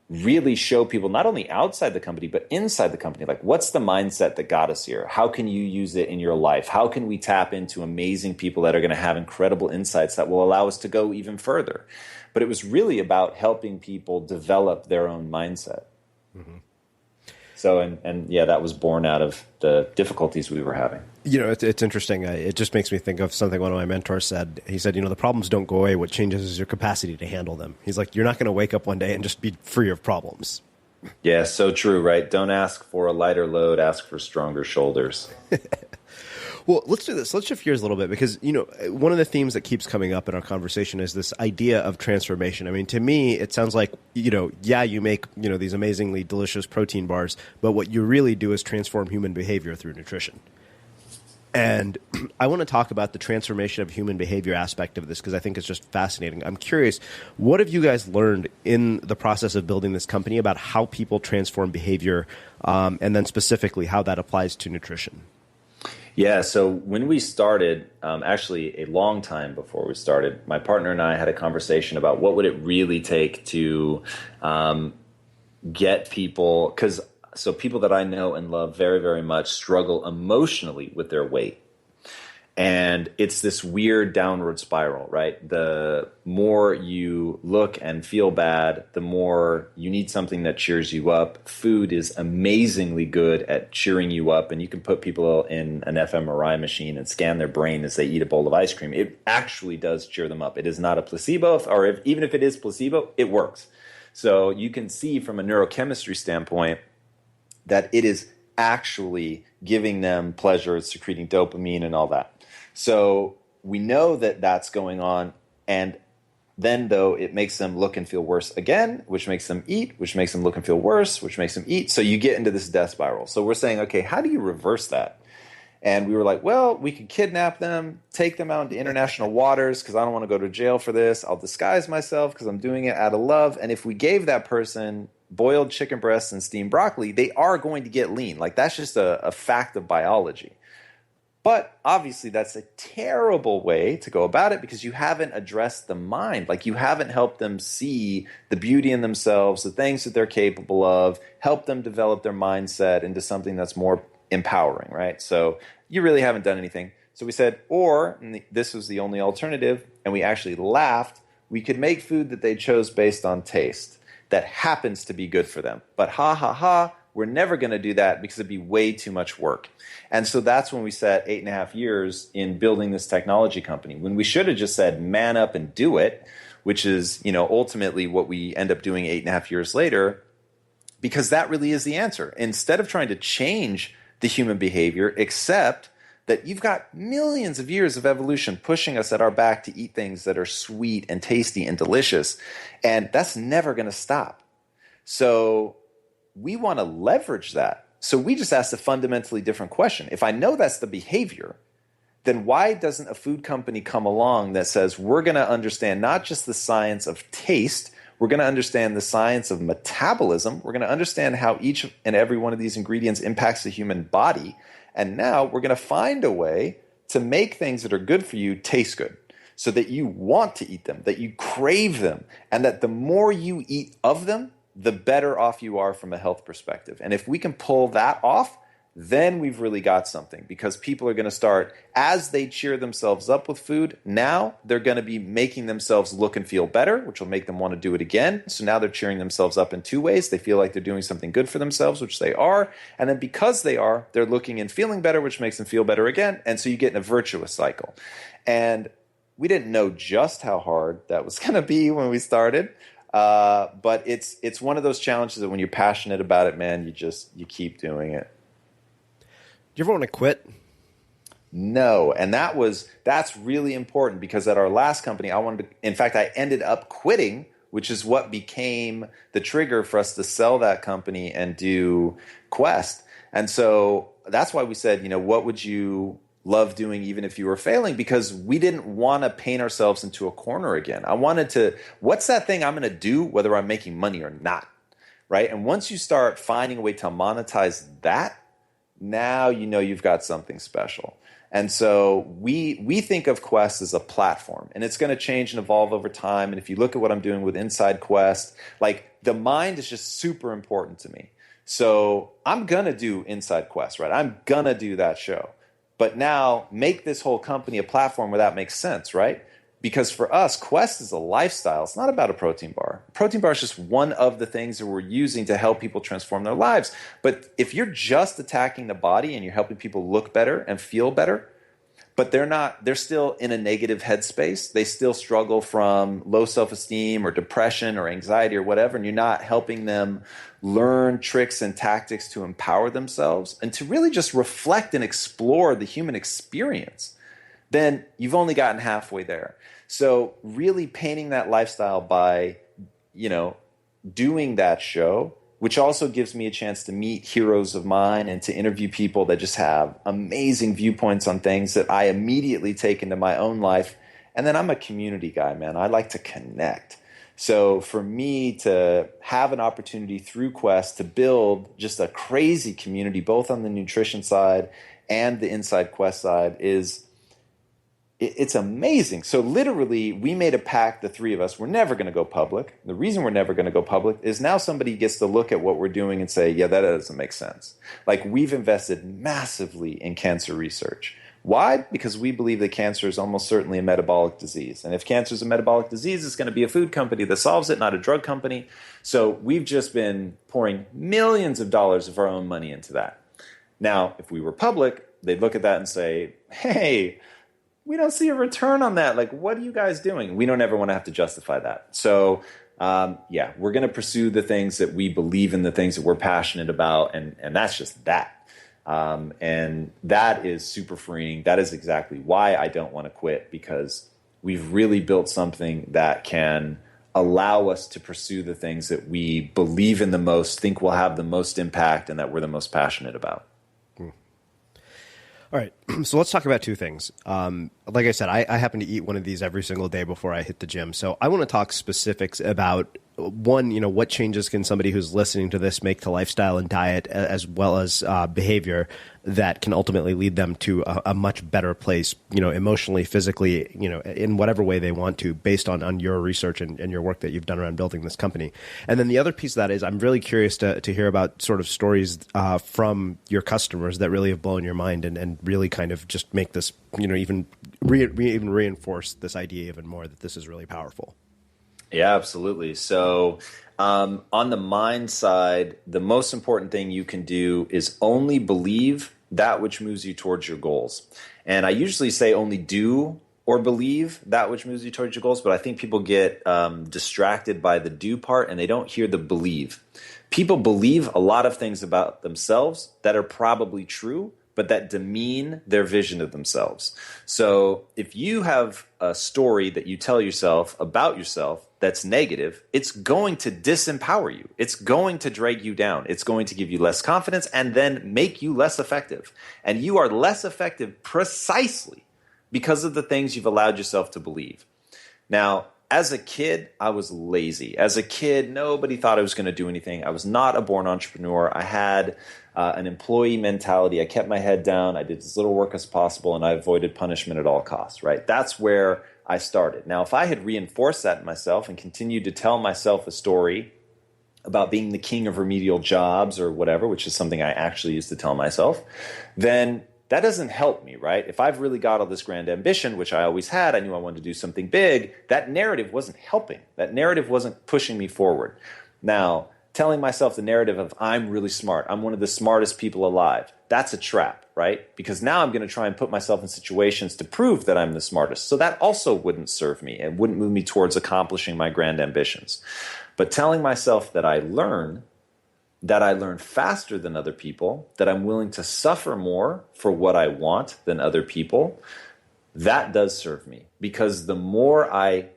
really show people not only outside the company but inside the company, like what's the mindset that got us here? How can you use it in your life? How can we tap into amazing people that are going to have incredible insights that will allow us to go even further? But it was really about helping people develop their own mindset. Mm-hmm. So, and yeah, that was born out of the difficulties we were having. You know, it's interesting. It just makes me think of something one of my mentors said. He said, you know, the problems don't go away. What changes is your capacity to handle them. He's like, you're not going to wake up one day and just be free of problems. Yeah, so true, right? Don't ask for a lighter load, ask for stronger shoulders. Well, let's do this. Let's shift gears a little bit because, you know, one of the themes that keeps coming up in our conversation is this idea of transformation. I mean, to me, it sounds like, you know, yeah, you make, you know, these amazingly delicious protein bars, but what you really do is transform human behavior through nutrition. And I want to talk about the transformation of human behavior aspect of this because I think it's just fascinating. I'm curious, what have you guys learned in the process of building this company about how people transform behavior and then specifically how that applies to nutrition? Yeah, so when we started, actually a long time before we started, my partner and I had a conversation about what would it really take to get people, because so people that I know and love very, very much struggle emotionally with their weight. And it's this weird downward spiral, right? The more you look and feel bad, the more you need something that cheers you up. Food is amazingly good at cheering you up, and you can put people in an fMRI machine and scan their brain as they eat a bowl of ice cream. It actually does cheer them up. It is not a placebo, or even if it is placebo, it works. So you can see from a neurochemistry standpoint that it is actually giving them pleasure, it's secreting dopamine and all that. So we know that that's going on, and then, though, it makes them look and feel worse again, which makes them eat, which makes them look and feel worse, which makes them eat. So you get into this death spiral. So we're saying, okay, how do you reverse that? And we were like, well, we could kidnap them, take them out into international waters because I don't want to go to jail for this. I'll disguise myself because I'm doing it out of love. And if we gave that person boiled chicken breasts and steamed broccoli, they are going to get lean. Like, that's just a fact of biology. But obviously that's a terrible way to go about it because you haven't addressed the mind. Like, you haven't helped them see the beauty in themselves, the things that they're capable of, help them develop their mindset into something that's more empowering, right? So you really haven't done anything. So we said, or, and this was the only alternative, and we actually laughed, we could make food that they chose based on taste that happens to be good for them. But ha, ha, ha, we're never going to do that because it'd be way too much work. And so that's when we set 8.5 years in building this technology company, when we should have just said, man up and do it, which is, you know, ultimately what we end up doing 8.5 years later, because that really is the answer. Instead of trying to change the human behavior, except that you've got millions of years of evolution pushing us at our back to eat things that are sweet and tasty and delicious. And that's never going to stop. So we want to leverage that. So we just asked a fundamentally different question. If I know that's the behavior, then why doesn't a food company come along that says we're going to understand not just the science of taste, we're going to understand the science of metabolism, we're going to understand how each and every one of these ingredients impacts the human body, and now we're going to find a way to make things that are good for you taste good so that you want to eat them, that you crave them, and that the more you eat of them, the better off you are from a health perspective. And if we can pull that off, then we've really got something, because people are going to start, as they cheer themselves up with food, now they're going to be making themselves look and feel better, which will make them want to do it again. So now they're cheering themselves up in two ways. They feel like they're doing something good for themselves, which they are. And then because they are, they're looking and feeling better, which makes them feel better again. And so you get in a virtuous cycle. And we didn't know just how hard that was going to be when we started. But it's one of those challenges that when you're passionate about it, man, you keep doing it. Do you ever want to quit? No, and that's really important, because at our last company, I ended up quitting, which is what became the trigger for us to sell that company and do Quest. And so that's why we said, what would you love doing even if you were failing? Because we didn't want to paint ourselves into a corner again. I wanted to, what's that thing I'm going to do whether I'm making money or not, right? And once you start finding a way to monetize that, now you've got something special. And so we think of Quest as a platform, and it's going to change and evolve over time. And if you look at what I'm doing with Inside Quest, like, the mind is just super important to me. So I'm going to do Inside Quest, right? I'm going to do that show. But now make this whole company a platform where that makes sense, right? because for us, Quest is a lifestyle. It's not about a protein bar. A protein bar is just one of the things that we're using to help people transform their lives. But if you're just attacking the body and you're helping people look better and feel better, but they're still in a negative headspace, they still struggle from low self-esteem or depression or anxiety or whatever, and you're not helping them learn tricks and tactics to empower themselves and to really just reflect and explore the human experience, then you've only gotten halfway there. So really painting that lifestyle by, doing that show, which also gives me a chance to meet heroes of mine and to interview people that just have amazing viewpoints on things that I immediately take into my own life. And then I'm a community guy, man. I like to connect. So for me to have an opportunity through Quest to build just a crazy community, both on the nutrition side and the Inside Quest side, it's amazing. So literally, we made a pact, the three of us, we're never going to go public. The reason we're never going to go public is now somebody gets to look at what we're doing and say, yeah, that doesn't make sense. Like, we've invested massively in cancer research. Why? Because we believe that cancer is almost certainly a metabolic disease. And if cancer is a metabolic disease, it's going to be a food company that solves it, not a drug company. So we've just been pouring millions of dollars of our own money into that. Now, if we were public, they'd look at that and say, hey, we don't see a return on that. Like, what are you guys doing? We don't ever want to have to justify that. So, we're going to pursue the things that we believe in, the things that we're passionate about, and that's just that. And that is super freeing. That is exactly why I don't want to quit, because we've really built something that can allow us to pursue the things that we believe in the most, think will have the most impact, and that we're the most passionate about. All right, so let's talk about two things. Like I said, I happen to eat one of these every single day before I hit the gym. So I want to talk specifics about, one, what changes can somebody who's listening to this make to lifestyle and diet, as well as behavior, that can ultimately lead them to a much better place, emotionally, physically, in whatever way they want to, based on your research and your work that you've done around building this company. And then the other piece of that is, I'm really curious to hear about sort of stories from your customers that really have blown your mind and really kind of just make this, even reinforce this idea even more, that this is really powerful. Yeah, absolutely. So on the mind side, the most important thing you can do is only believe that which moves you towards your goals. And I usually say only do or believe that which moves you towards your goals, but I think people get distracted by the do part and they don't hear the believe. People believe a lot of things about themselves that are probably true, but that demean their vision of themselves. So if you have a story that you tell yourself about yourself that's negative, it's going to disempower you. It's going to drag you down. It's going to give you less confidence and then make you less effective. And you are less effective precisely because of the things you've allowed yourself to believe. Now, as a kid, I was lazy. As a kid, nobody thought I was going to do anything. I was not a born entrepreneur. I had an employee mentality. I kept my head down. I did as little work as possible, and I avoided punishment at all costs, right? That's where I started. Now, if I had reinforced that in myself and continued to tell myself a story about being the king of remedial jobs or whatever, which is something I actually used to tell myself, then that doesn't help me, right? If I've really got all this grand ambition, which I always had, I knew I wanted to do something big, that narrative wasn't helping. That narrative wasn't pushing me forward. Now, telling myself the narrative of I'm really smart, I'm one of the smartest people alive, that's a trap, right? Because now I'm going to try and put myself in situations to prove that I'm the smartest. So that also wouldn't serve me and wouldn't move me towards accomplishing my grand ambitions. But telling myself that I learn faster than other people, that I'm willing to suffer more for what I want than other people, that does serve me. Because the more I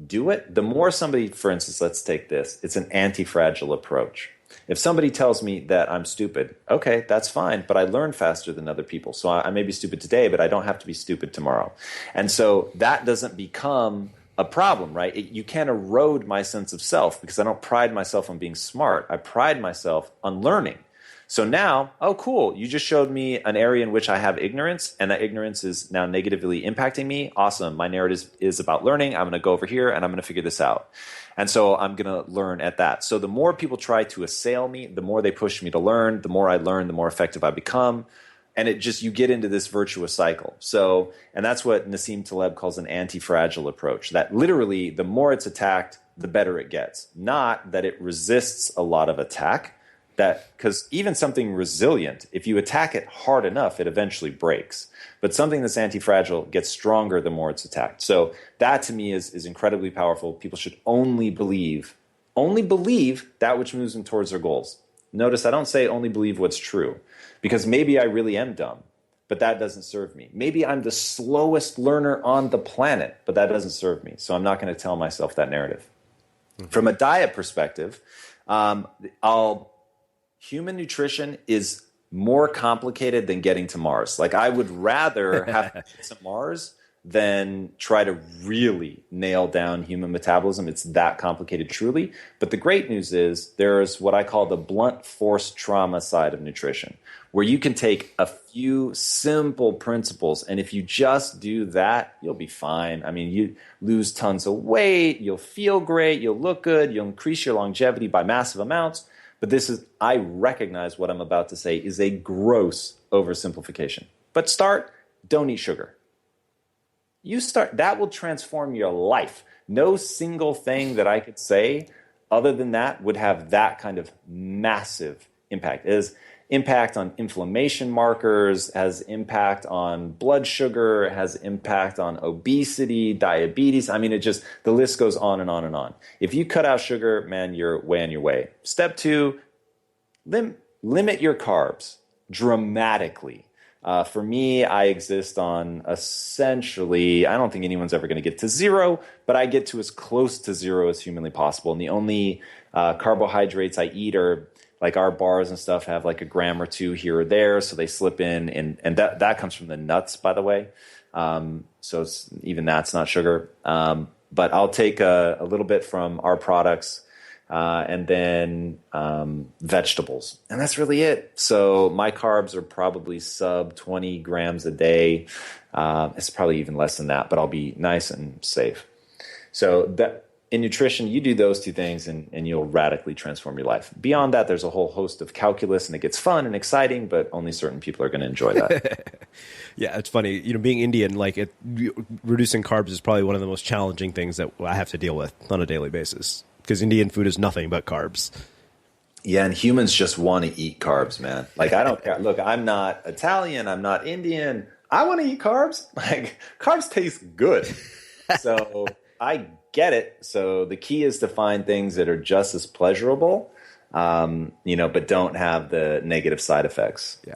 do it, the more somebody, for instance, let's take this, it's an anti-fragile approach. If somebody tells me that I'm stupid, okay, that's fine, but I learn faster than other people. So I may be stupid today, but I don't have to be stupid tomorrow. And so that doesn't become a problem, right? You can't erode my sense of self because I don't pride myself on being smart. I pride myself on learning. So now, oh, cool, you just showed me an area in which I have ignorance, and that ignorance is now negatively impacting me. Awesome. My narrative is about learning. I'm going to go over here, and I'm going to figure this out. And so I'm going to learn at that. So the more people try to assail me, the more they push me to learn. The more I learn, the more effective I become. And it just, you get into this virtuous cycle. So, and that's what Nassim Taleb calls an anti-fragile approach, that literally the more it's attacked, the better it gets. Not that it resists a lot of attack, that because even something resilient, if you attack it hard enough, it eventually breaks. But something that's anti-fragile gets stronger the more it's attacked. So that to me is incredibly powerful. People should only believe that which moves them towards their goals. Notice I don't say only believe what's true, because maybe I really am dumb, but that doesn't serve me. Maybe I'm the slowest learner on the planet, but that doesn't serve me. So I'm not going to tell myself that narrative. From a diet perspective, human nutrition is more complicated than getting to Mars. Like, I would rather have to get to Mars than try to really nail down human metabolism. It's that complicated, truly. But the great news is there's what I call the blunt force trauma side of nutrition, where you can take a few simple principles, and if you just do that, you'll be fine. I mean, you lose tons of weight, you'll feel great, you'll look good, you'll increase your longevity by massive amounts. But this is, I recognize what I'm about to say is a gross oversimplification. But don't eat sugar. That will transform your life. No single thing that I could say other than that would have that kind of massive impact. It has impact on inflammation markers, has impact on blood sugar, has impact on obesity, diabetes. I mean, the list goes on and on and on. If you cut out sugar, man, you're way on your way. Step 2, limit your carbs dramatically. For me, I exist on essentially, I don't think anyone's ever going to get to zero, but I get to as close to zero as humanly possible. And the only carbohydrates I eat are like our bars and stuff have like a gram or two here or there, so they slip in, and that comes from the nuts, by the way. So even that's not sugar. But I'll take a little bit from our products, and then vegetables. And that's really it. So my carbs are probably sub 20 grams a day. It's probably even less than that, but I'll be nice and safe. So that in nutrition, you do those two things and you'll radically transform your life. Beyond that, there's a whole host of calculus, and it gets fun and exciting, but only certain people are going to enjoy that. Yeah, it's funny. Being Indian, reducing carbs is probably one of the most challenging things that I have to deal with on a daily basis, because Indian food is nothing but carbs. Yeah, and humans just want to eat carbs, man. Like, I don't care. Look, I'm not Italian. I'm not Indian. I want to eat carbs. Like, carbs taste good. So I get it. So the key is to find things that are just as pleasurable, but don't have the negative side effects. Yeah.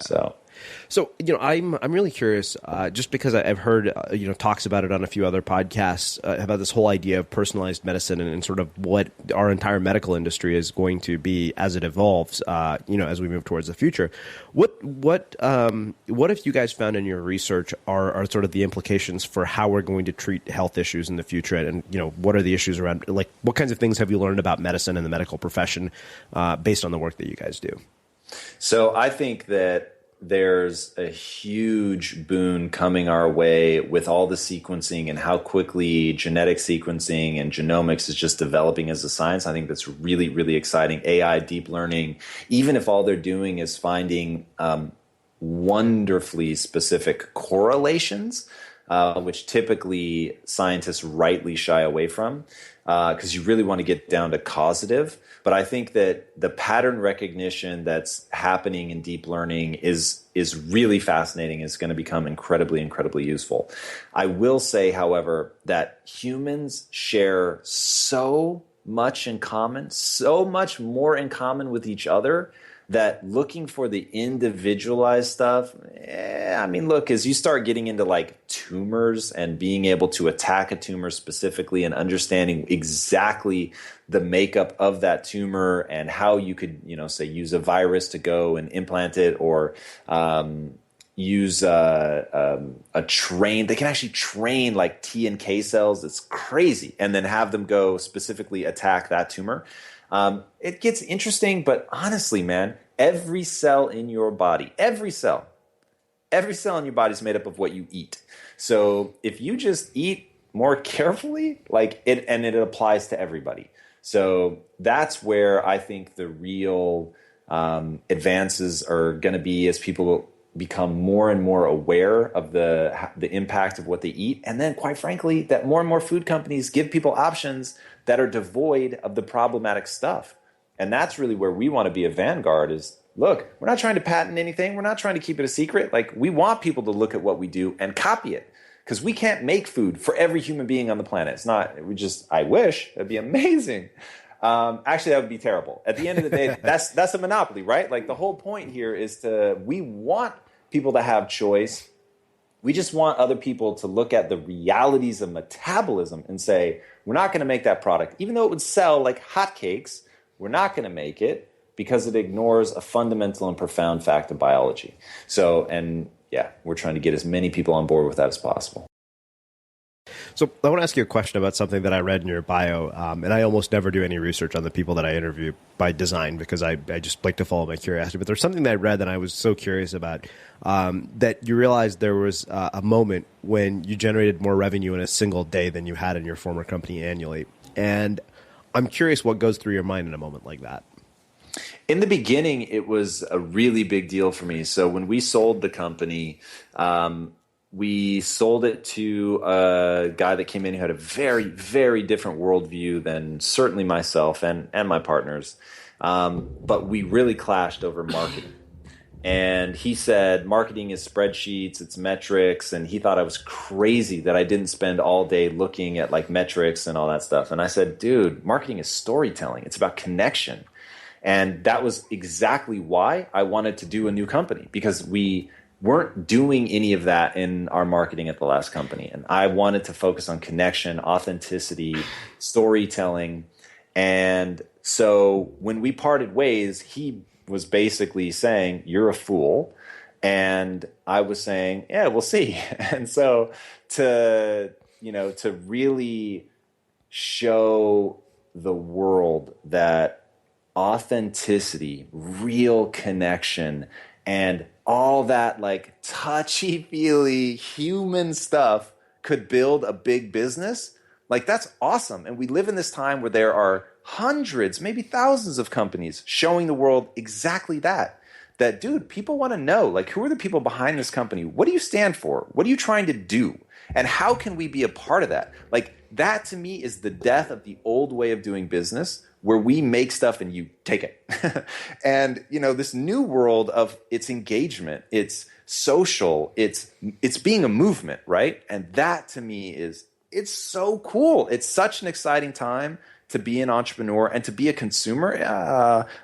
So I'm really curious, just because I've heard talks about it on a few other podcasts about this whole idea of personalized medicine and sort of what our entire medical industry is going to be as it evolves, as we move towards the future. What have you guys found in your research are sort of the implications for how we're going to treat health issues in the future, and what are the issues around, like, what kinds of things have you learned about medicine and the medical profession based on the work that you guys do? So I think that there's a huge boon coming our way with all the sequencing and how quickly genetic sequencing and genomics is just developing as a science. I think that's really, really exciting. AI, deep learning, even if all they're doing is finding wonderfully specific correlations, which typically scientists rightly shy away from, because you really want to get down to causative. But I think that the pattern recognition that's happening in deep learning is really fascinating. It's going to become incredibly, incredibly useful. I will say, however, that humans share so much in common, so much more in common with each other, that looking for the individualized stuff, look, as you start getting into like tumors and being able to attack a tumor specifically and understanding exactly the makeup of that tumor and how you could, say use a virus to go and implant it, or use a train. They can actually train like T and K cells. It's crazy. And then have them go specifically attack that tumor. It gets interesting, but honestly, man, every cell in your body in your body is made up of what you eat. So if you just eat more carefully, it applies to everybody. So that's where I think the real advances are going to be, as people become more and more aware of the impact of what they eat. And then, quite frankly, that more and more food companies give people options that are devoid of the problematic stuff. And that's really where we want to be a vanguard is, look, we're not trying to patent anything. We're not trying to keep it a secret. Like, we want people to look at what we do and copy it, because we can't make food for every human being on the planet. It's not, I wish, that'd be amazing. Actually, that would be terrible. At the end of the day, that's a monopoly, right? Like, the whole point here is we want people to have choice. We just want other people to look at the realities of metabolism and say, we're not going to make that product. Even though it would sell like hotcakes, we're not going to make it because it ignores a fundamental and profound fact of biology. So, and yeah, we're trying to get as many people on board with that as possible. So I want to ask you a question about something that I read in your bio, and I almost never do any research on the people that I interview by design because I just like to follow my curiosity. But there's something that I read that I was so curious about, that you realized there was a moment when you generated more revenue in a single day than you had in your former company annually. And I'm curious what goes through your mind in a moment like that. In the beginning, it was a really big deal for me. So when we sold the company, we sold it to a guy that came in who had a very, very different worldview than certainly myself and my partners. But we really clashed over marketing. And he said, marketing is spreadsheets, it's metrics. And he thought I was crazy that I didn't spend all day looking at like metrics and all that stuff. And I said, dude, marketing is storytelling. It's about connection. And that was exactly why I wanted to do a new company, because we weren't doing any of that in our marketing at the last company. And I wanted to focus on connection, authenticity, storytelling. And so when we parted ways, he was basically saying, you're a fool. And I was saying, yeah, we'll see. And so to really show the world that authenticity, real connection, and all that like touchy-feely human stuff could build a big business, like that's awesome. And we live in this time where there are hundreds, maybe thousands of companies showing the world exactly that. That, dude, people want to know, like, who are the people behind this company? What do you stand for? What are you trying to do? And how can we be a part of that? Like, that to me is the death of the old way of doing business, where we make stuff and you take it. And, this new world of it's engagement, it's social, it's being a movement, right? And that to me it's so cool. It's such an exciting time to be an entrepreneur and to be a consumer.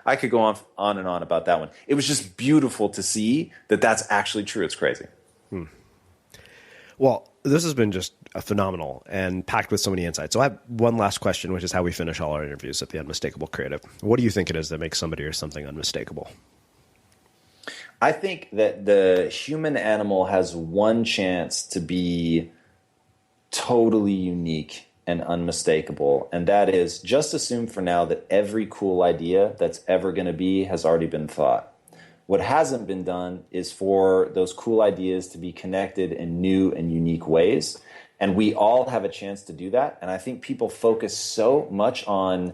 I could go on and on about that one. It was just beautiful to see that that's actually true. It's crazy. Well, this has been just phenomenal and packed with so many insights. So I have one last question, which is how we finish all our interviews at the Unmistakable Creative. What do you think it is that makes somebody or something unmistakable? I think that the human animal has one chance to be totally unique and unmistakable, and that is just assume for now that every cool idea that's ever going to be has already been thought. What hasn't been done is for those cool ideas to be connected in new and unique ways. And we all have a chance to do that. And I think people focus so much on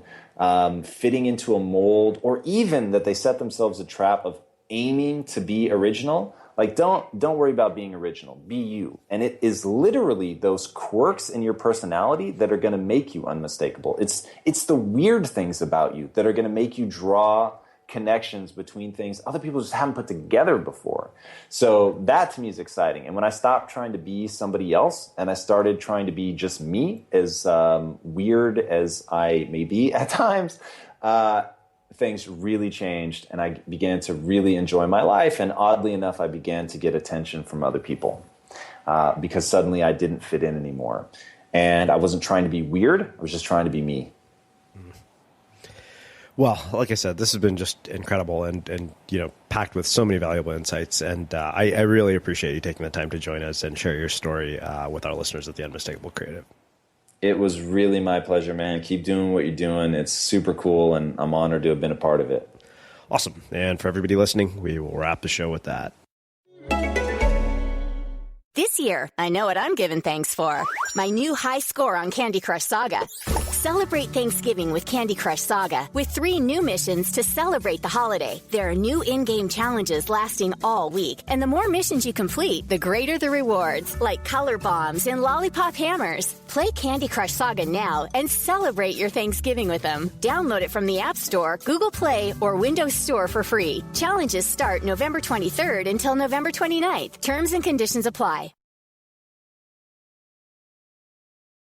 fitting into a mold, or even that they set themselves a trap of aiming to be original. Like, don't worry about being original. Be you. And it is literally those quirks in your personality that are going to make you unmistakable. It's the weird things about you that are going to make you draw connections between things other people just haven't put together before. So that to me is exciting. And when I stopped trying to be somebody else and I started trying to be just me, as weird as I may be at times, things really changed and I began to really enjoy my life. And oddly enough, I began to get attention from other people because suddenly I didn't fit in anymore. And I wasn't trying to be weird. I was just trying to be me. Well, like I said, this has been just incredible and packed with so many valuable insights. And I really appreciate you taking the time to join us and share your story with our listeners at the Unmistakable Creative. It was really my pleasure, man. Keep doing what you're doing. It's super cool, and I'm honored to have been a part of it. Awesome. And for everybody listening, we will wrap the show with that. This year, I know what I'm giving thanks for. My new high score on Candy Crush Saga. Celebrate Thanksgiving with Candy Crush Saga with 3 new missions to celebrate the holiday. There are new in-game challenges lasting all week, and the more missions you complete, the greater the rewards, like color bombs and lollipop hammers. Play Candy Crush Saga now and celebrate your Thanksgiving with them. Download it from the App Store, Google Play, or Windows Store for free. Challenges start November 23rd until November 29th. Terms and conditions apply.